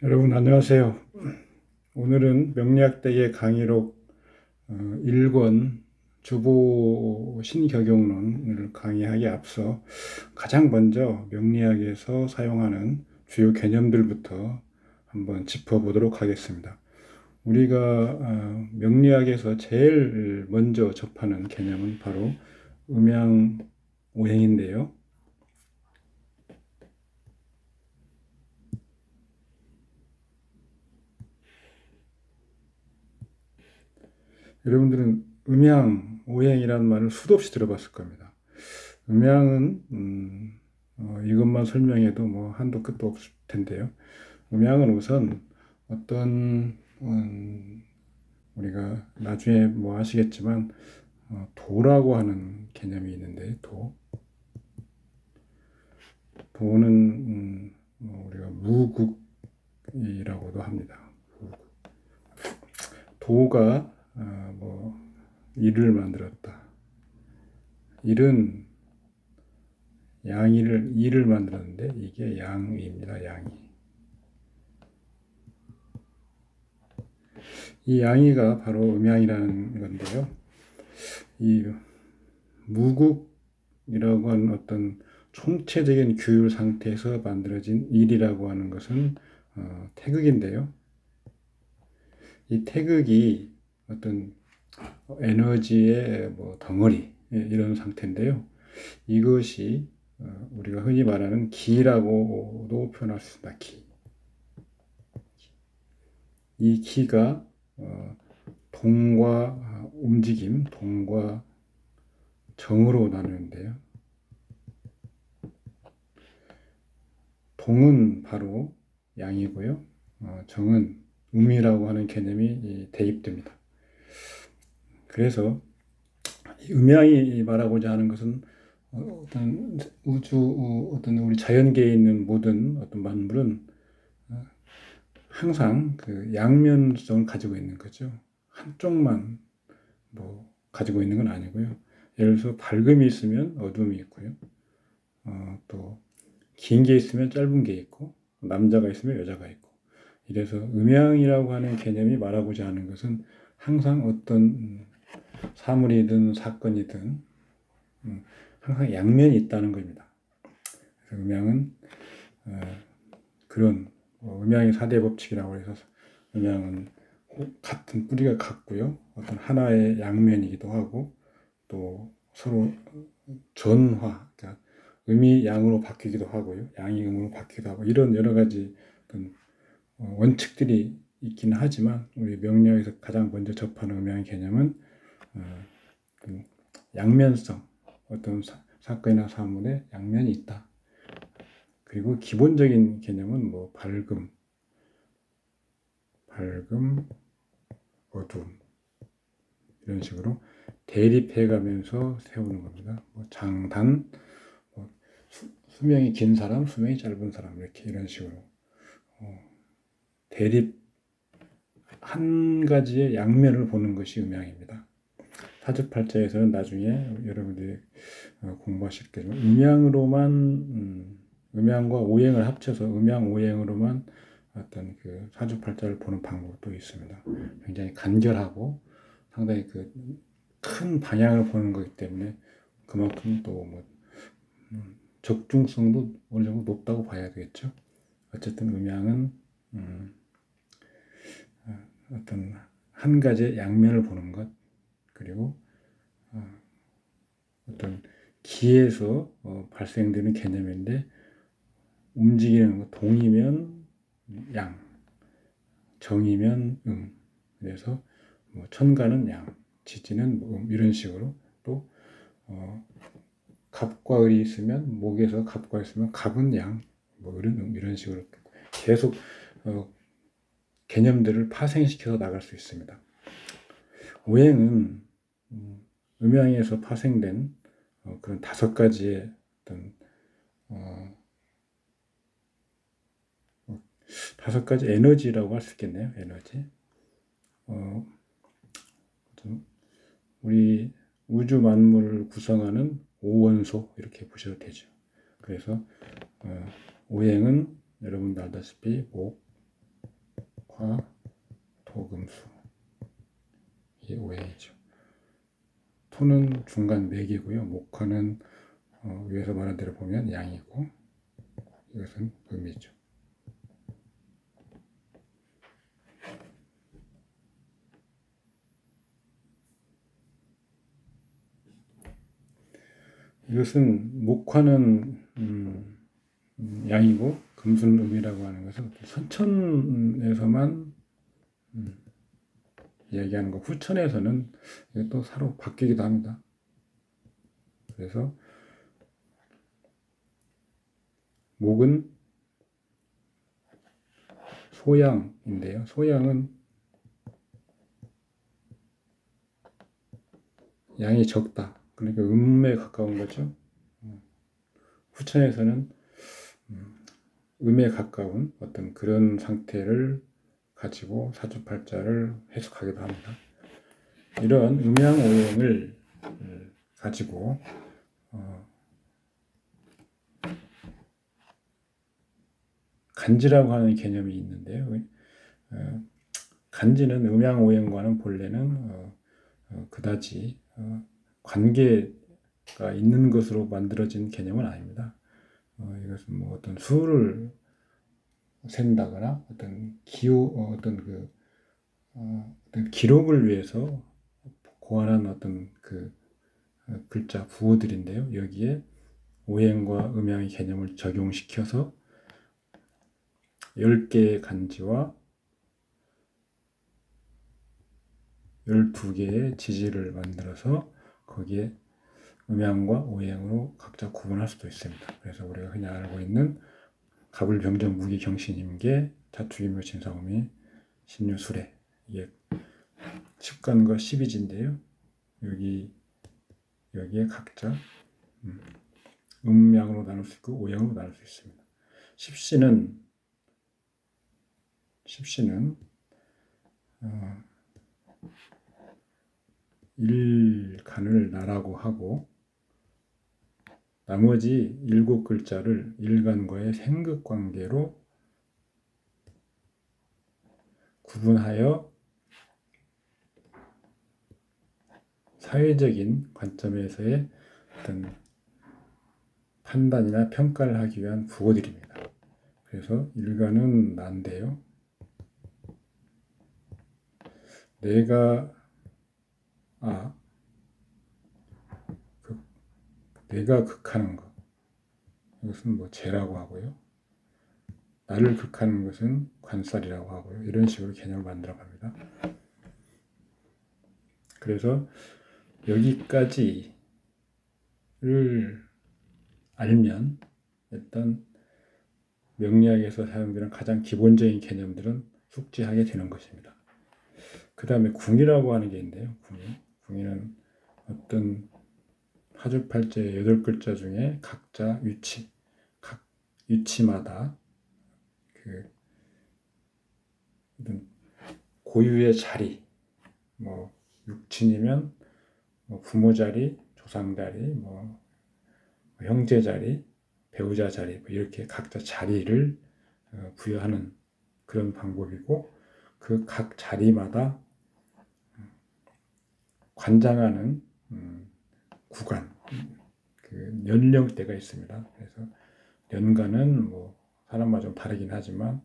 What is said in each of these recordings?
여러분 안녕하세요. 오늘은 명리학대의 강의록 1권 주보 신격용론을 강의하기에 앞서 가장 먼저 명리학에서 사용하는 주요 개념들부터 한번 짚어보도록 하겠습니다. 우리가 명리학에서 제일 먼저 접하는 개념은 바로 음양오행인데요. 여러분들은 음양, 오행이라는 말을 수도 없이 들어봤을 겁니다. 음양은 이것만 설명해도 뭐 한도 끝도 없을 텐데요. 음양은 우선 어떤 우리가 나중에 뭐 아시겠지만 도라고 하는 개념이 있는데 도는 뭐 우리가 무국이라고도 합니다. 도가 뭐 일을 만들었다. 일은 이를 만들었는데 이게 양입니다. 양이. 이 양이가 바로 음양이라는 건데요. 이 무국이라고 하는 어떤 총체적인 규율 상태에서 만들어진 일이라고 하는 것은 태극인데요. 이 태극이 어떤 에너지의 뭐 덩어리 이런 상태인데요. 이것이 우리가 흔히 말하는 기라고도 표현할 수 있습니다. 기. 이 기가 동과 움직임, 동과 정으로 나누는데요. 동은 바로 양이고요. 정은 음이라고 하는 개념이 대입됩니다. 그래서 음양이 말하고자 하는 것은 어떤 어떤 우리 자연계에 있는 모든 어떤 만물은 항상 그 양면성을 가지고 있는 거죠. 한쪽만 뭐 가지고 있는 건 아니고요. 예를 들어서 밝음이 있으면 어둠이 있고요. 또 긴 게 있으면 짧은 게 있고, 남자가 있으면 여자가 있고. 이래서 음양이라고 하는 개념이 말하고자 하는 것은 항상 어떤 사물이든 사건이든 항상 양면이 있다는 겁니다. 그래서 음양은 그런 음양의 4대 법칙이라고 해서 음양은 같은 뿌리가 같고요. 어떤 하나의 양면이기도 하고 또 서로 전화, 그러니까 음이 양으로 바뀌기도 하고요. 양이 음으로 바뀌기도 하고 이런 여러 가지 어떤 원칙들이 있기는 하지만 우리 명리학에서 가장 먼저 접하는 음양 개념은 양면성, 어떤 사건이나 사물에 양면이 있다. 그리고 기본적인 개념은 뭐 밝음, 어둠 이런 식으로 대립해가면서 세우는 겁니다. 뭐 장단, 뭐 수명이 긴 사람, 수명이 짧은 사람 이렇게 이런 식으로 대립 한 가지의 양면을 보는 것이 음양입니다. 사주팔자에서는 나중에 여러분들이 공부하실 거지만 음양과 오행을 합쳐서 음양 오행으로만 어떤 그 사주팔자를 보는 방법도 있습니다. 굉장히 간결하고 상당히 그 큰 방향을 보는 거기 때문에 그만큼 또뭐 적중성도 어느 정도 높다고 봐야 되겠죠. 어쨌든 음양은 어떤 한 가지의 양면을 보는 것, 그리고 어떤 기에서 발생되는 개념인데 움직이는 것, 동이면 양, 정이면 그래서 뭐 천간은 양, 지지는 이런 식으로 또 갑과 을이 있으면 목에서 갑과 있으면 갑은 양, 뭐 이런 식으로 계속 개념들을 파생시켜서 나갈 수 있습니다. 오행은 음양에서 파생된 그런 5가지의 어떤 5가지 에너지라고 할 수 있겠네요. 에너지. 우리 우주 만물을 구성하는 오원소 이렇게 보셔도 되죠. 그래서 오행은 여러분도 알다시피 목, 목화, 토금수. 이게 오행이죠. 토는 중간 맥이고요. 목화는 위에서 말한 대로 보면 양이고, 이것은 음이죠. 이것은 목화는 양이고 금수는 음이라고 하는 것은 선천에서만 이야기하는 거, 후천에서는 이게 또 서로 바뀌기도 합니다. 그래서 목은 소양인데요. 소양은 양이 적다. 그러니까 음에 가까운 거죠. 후천에서는 음에 가까운 어떤 그런 상태를 가지고 사주팔자를 해석하기도 합니다. 이런 음양오행을 가지고 간지라고 하는 개념이 있는데요. 간지는 음양오행과는 본래는 그다지 관계가 있는 것으로 만들어진 개념은 아닙니다. 이것은 뭐 어떤 수를 센다거나 어떤 어떤 기록을 위해서 고안한 어떤 그 글자 부호들인데요. 여기에 오행과 음양의 개념을 적용시켜서 10개의 간지와 12개의 지지를 만들어서 거기에 음양과 오행으로 각자 구분할 수도 있습니다. 그래서 우리가 흔히 알고 있는 갑을병정 무기경신임계 자축인묘 진사오미 신유술해, 이게 10간과 12지인데요. 여기에 각자 음양으로 나눌 수 있고 오행으로 나눌 수 있습니다. 십시는 일간을 나라고 하고 나머지 7글자를 일간과의 생극관계로 구분하여 사회적인 관점에서의 어떤 판단이나 평가를 하기 위한 부호들입니다. 그래서 일간은 난데요. 내가 극하는 것, 이것은 뭐 재라고 하고요. 나를 극하는 것은 관살이라고 하고요. 이런 식으로 개념을 만들어 갑니다. 그래서 여기까지를 알면 일단 명리학에서 사용되는 가장 기본적인 개념들은 숙지하게 되는 것입니다. 그 다음에 궁이라고 하는 게 있는데요. 궁이는 어떤 사주팔자의 8글자 중에 각자 각 위치마다 고유의 자리, 뭐 육친이면 뭐 부모 자리, 조상 자리, 뭐 형제 자리, 배우자 자리, 뭐 이렇게 각자 자리를 부여하는 그런 방법이고, 그 각 자리마다 관장하는 구간, 그 연령대가 있습니다. 그래서 연간은 뭐 사람마다 좀 다르긴 하지만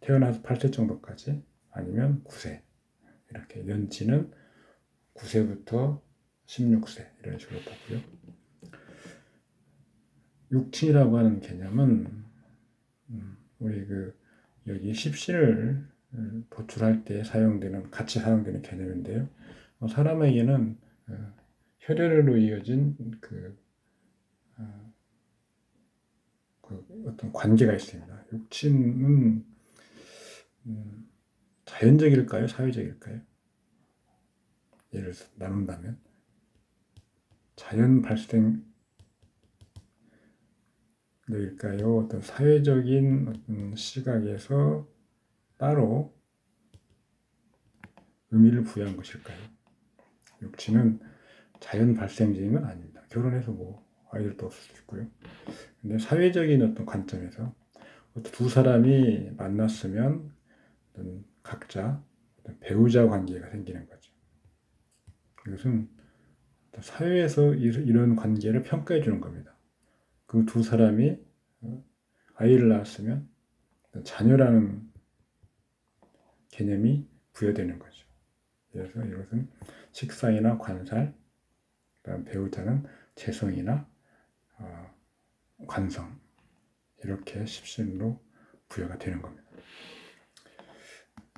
태어나서 8세 정도까지, 아니면 9세, 이렇게 연치는 9세부터 16세 이런 식으로 보고요. 육친이라고 하는 개념은 우리 여기 십신을 도출할 때 같이 사용되는 개념인데요. 사람에게는 혈연으로 이어진 어떤 관계가 있습니다. 육친은 자연적일까요? 사회적일까요? 예를 들어서 나눈다면 자연 발생일까요? 어떤 사회적인 어떤 시각에서 따로 의미를 부여한 것일까요? 육친은 자연 발생적인 건 아닙니다. 결혼해서 뭐 아이들도 없을 수 있고요. 근데 사회적인 어떤 관점에서 두 사람이 만났으면 각자 배우자 관계가 생기는 거죠. 이것은 사회에서 이런 관계를 평가해 주는 겁니다. 그 두 사람이 아이를 낳았으면 자녀라는 개념이 부여되는 거죠. 그래서 이것은 식상이나 관살, 그다음 배우자는 재성이나 관성, 이렇게 십신으로 부여가 되는 겁니다.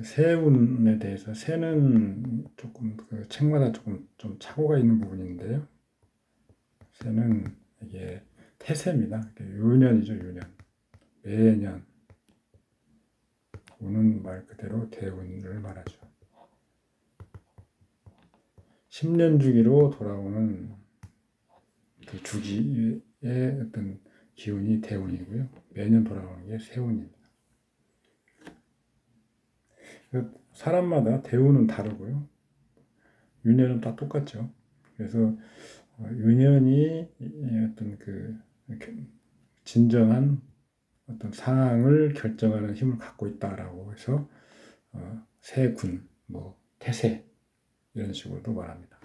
세운에 대해서, 세는 조금 그 책마다 조금 좀 착오가 있는 부분인데요. 세는 이게 태세입니다. 유년이죠, 유년. 매년. 운은 말 그대로 대운을 말하죠. 10년 주기로 돌아오는 그 주기의 어떤 기운이 대운이고요. 매년 돌아오는 게 세운입니다. 사람마다 대운은 다르고요. 유년은 다 똑같죠. 그래서 유년이 어떤 그 진정한 어떤 상황을 결정하는 힘을 갖고 있다라고 해서 세군, 뭐 태세 이런 식으로도 말합니다.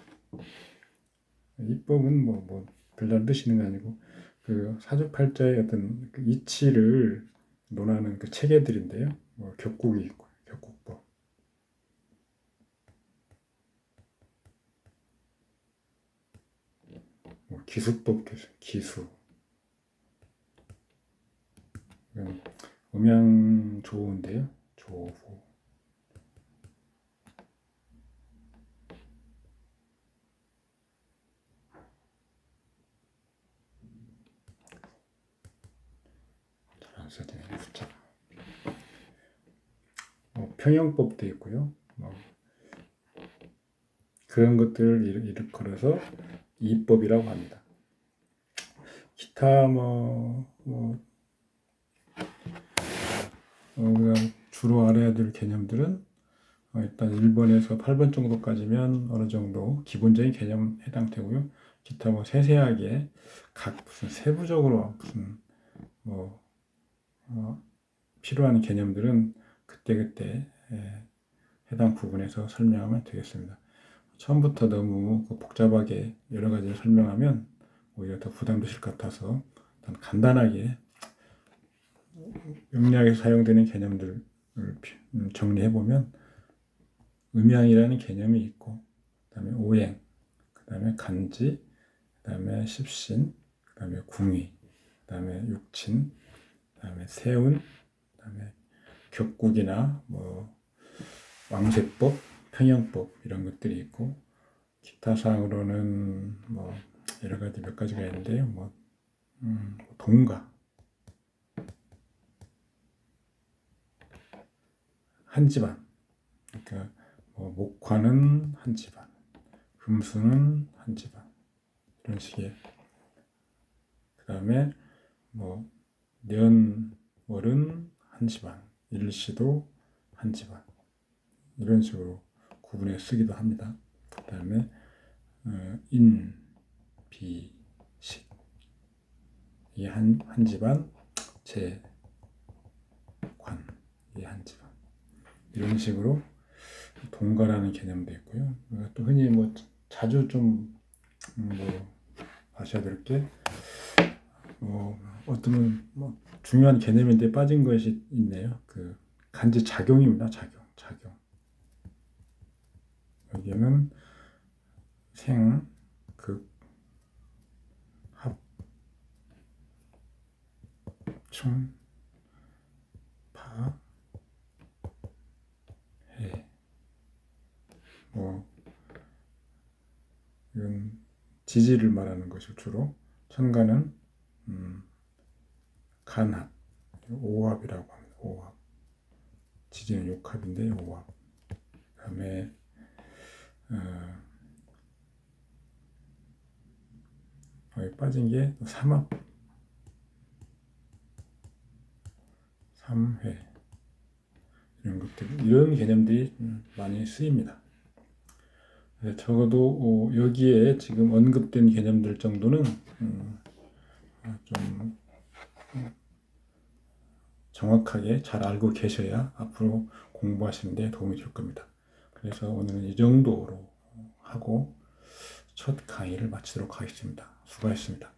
입법은 뭐 별다른 뜻이 있는 게 아니고 그 사주팔자의 어떤 그 이치를 논하는 그 체계들인데요. 뭐 격국이 있고 격국법. 뭐 기수법, 기수. 음양 조우인데요. 조우. 잘 안 써지네요. 숫자. 평형법도 있고요. 그런 것들을 일컬어서 이법이라고 합니다. 기타 우리가 주로 알아야 될 개념들은 일단 1번에서 8번 정도까지면 어느 정도 기본적인 개념 해당되고요. 기타 세세하게 각 무슨 세부적으로 무슨 필요한 개념들은 그때그때 해당 부분에서 설명하면 되겠습니다. 처음부터 너무 복잡하게 여러 가지를 설명하면 오히려 더 부담되실 것 같아서 일단 간단하게 명리학에서 사용되는 개념들을 정리해보면 음양이라는 개념이 있고, 그 다음에 오행, 그 다음에 간지, 그 다음에 십신, 그 다음에 궁위, 그 다음에 육친, 그 다음에 세운, 그 다음에 격국이나 왕세법, 평형법 이런 것들이 있고, 기타 사항으로는 여러 가지 몇 가지가 있는데요. 동가, 한 집안, 그러니까 목화는 한 집안, 금수는 한 집안, 이런 식의. 그 다음에 년월은 한 집안, 일시도 한 집안, 이런 식으로 구분해 쓰기도 합니다. 그 다음에 인, 비, 식, 이게 한 집안, 재, 관, 이게 한 집안, 이런 식으로 동가라는 개념도 있고요. 또 흔히 자주 좀 아셔야 될 게 어떤 중요한 개념인데 빠진 것이 있네요. 그 간지 작용입니다. 작용. 여기에는 생, 극, 합, 충, 파, 해. 이건 지지를 말하는 것이 주로. 천간은 간합, 오합이라고 합니다. 오합. 지지는 육합인데 오합. 그 다음에 여기 빠진 게 삼합, 삼회, 이런 것들, 이런 개념들이 많이 쓰입니다. 적어도 여기에 지금 언급된 개념들 정도는 좀 정확하게 잘 알고 계셔야 앞으로 공부하시는 데 도움이 될 겁니다. 그래서 오늘은 이 정도로 하고 첫 강의를 마치도록 하겠습니다. 수고하셨습니다.